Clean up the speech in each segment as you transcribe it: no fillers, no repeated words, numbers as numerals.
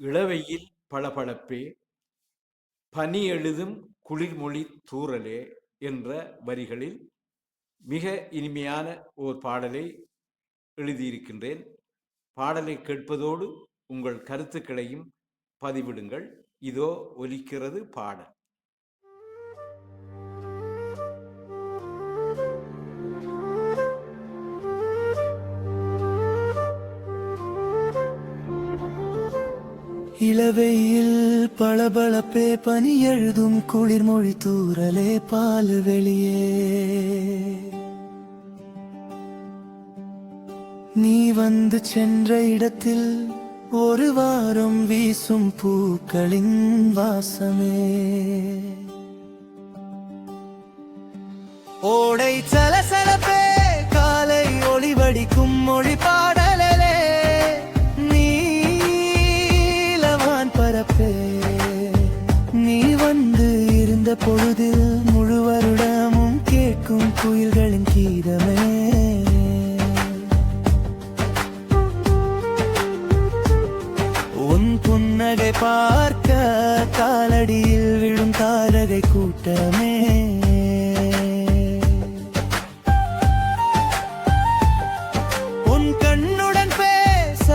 இளவெயில் பளபளப்பே, பனி எழுதும் குளிர்மொழி தூறலே என்ற வரிகளில் மிக இனிமையான ஓர் பாடலை எழுதியிருக்கின்றேன். பாடலை கேட்பதோடு உங்கள் கருத்துக்களையும் பதிவிடுங்கள். இதோ ஒலிக்கிறது பாடல். இளவெயில் பளபளப்பே, பனி எழுதும் குளிர்மொழி தூறலே, பால் வெளியே நீ வந்து சென்ற இடத்தில் ஒரு வாரம் வீசும் பூக்களின் வாசமே. ஓடை சலசலப்பே, காலை ஒளி வடிக்கும் மொழி பாடலே, நீலவான் பரப்பே, நீ வந்து இருந்த பொழுதில் முழு வருடமும் கேட்கும் குயில்களின் கீதமே. உன் புன்னகை பார்க்க காலடியில் விழும் தாரகை கூட்டமே. உன் கண்ணுடன் பேச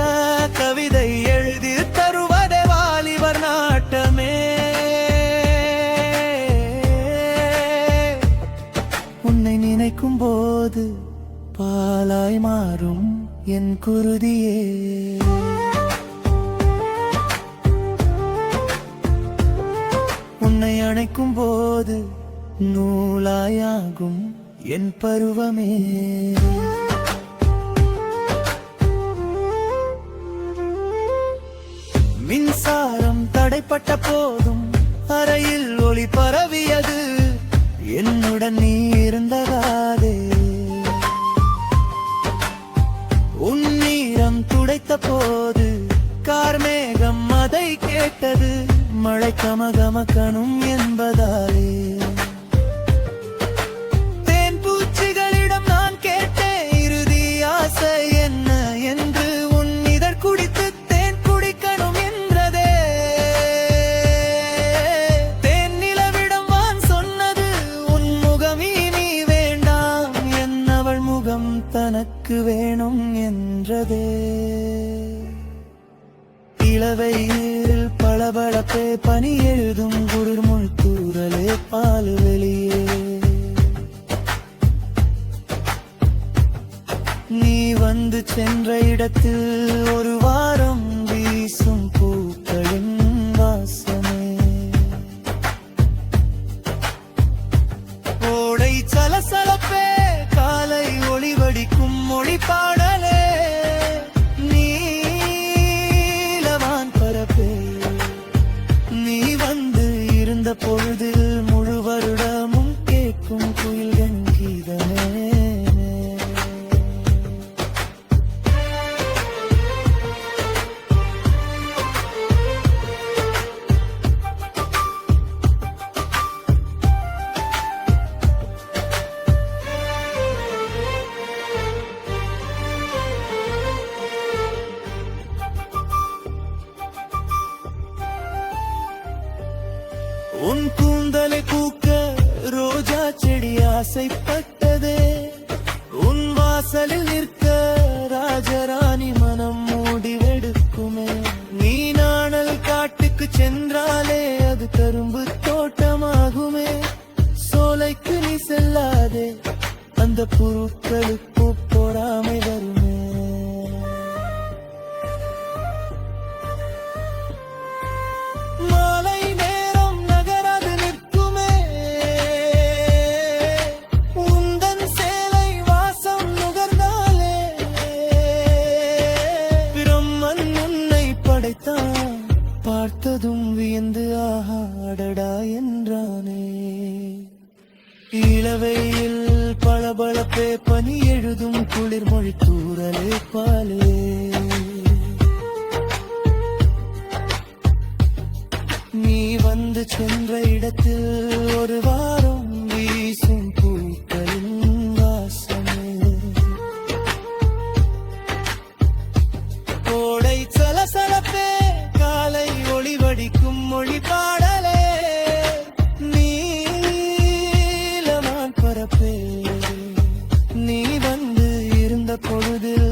கவிதை எழுதி தருவதே வாலிபர் நாட்டமே. உன்னை நினைக்கும் போது பாலாய் மாறும் என் குருதியே. உன்னை அணைக்கும் போது நூலாயாகும் என் பருவமே. மின்சாரம் தடைப்பட்ட போதும் அறையில் ஒளி பரவியது, என்னுடன் நீ இருந்ததாதே. உன் நீரம் துடைத்த போது கார்மேகம் அதை கேட்டது, மழை கமகமக்கணும் என்பதாலே. தேன் பூச்சிகளிடம் நான் கேட்டேன் இறுதி ஆசை என்ன என்று, உன் இதழ் குடித்து தேன் குடிக்கணும் என்றதே. தேன் நிலவிடம் வான் சொன்னது உன் முகம் இனி வேண்டாம், என்னவள் முகம் தனக்கு வேணும் என்றதே. இளவெயில் பளபளப்பே, பனி எழுதும் குளிர்மொழி தூறலே, பால் வெளியே நீ வந்து சென்ற இடத்தில் ஒரு வாரம் வீசும் பூக்களின் வாசமே. ஓடை சலசலப்பே, காலை ஒளி வடிக்கும் மொழி பாடலே, நீ வந்து இருந்த பொழுதில் முழு வருடமும் கேட்கும் குயில்கள் கீதமே. உன் கூந்தலை பூக்க ரோஜா செடி ஆசைப்பட்டதே, உன் வாசலில் நிற்க ராஜராணி மனம் மூடி வெடுக்குமே. நீ நாணல் காட்டுக்கு சென்றாலே அது கரும்பு தோட்டமாகுமே. சோலைக்கு நீ செல்லாதே, அந்த புழுக்களுக்கு பொறாமை வருமே. பார்த்ததும் வியந்து ஆஹாடடா என்றானே. இளவெயில் பளபளப்பே, பனி எழுதும் குளிர்மொழி தூறலே, பாலே நீ வந்து சென்ற இடத்தில் ஒரு வாரம் வீசும் பூக்களின் வாசமே. ஓடை சலசலப்பே, காலை பொழுதில்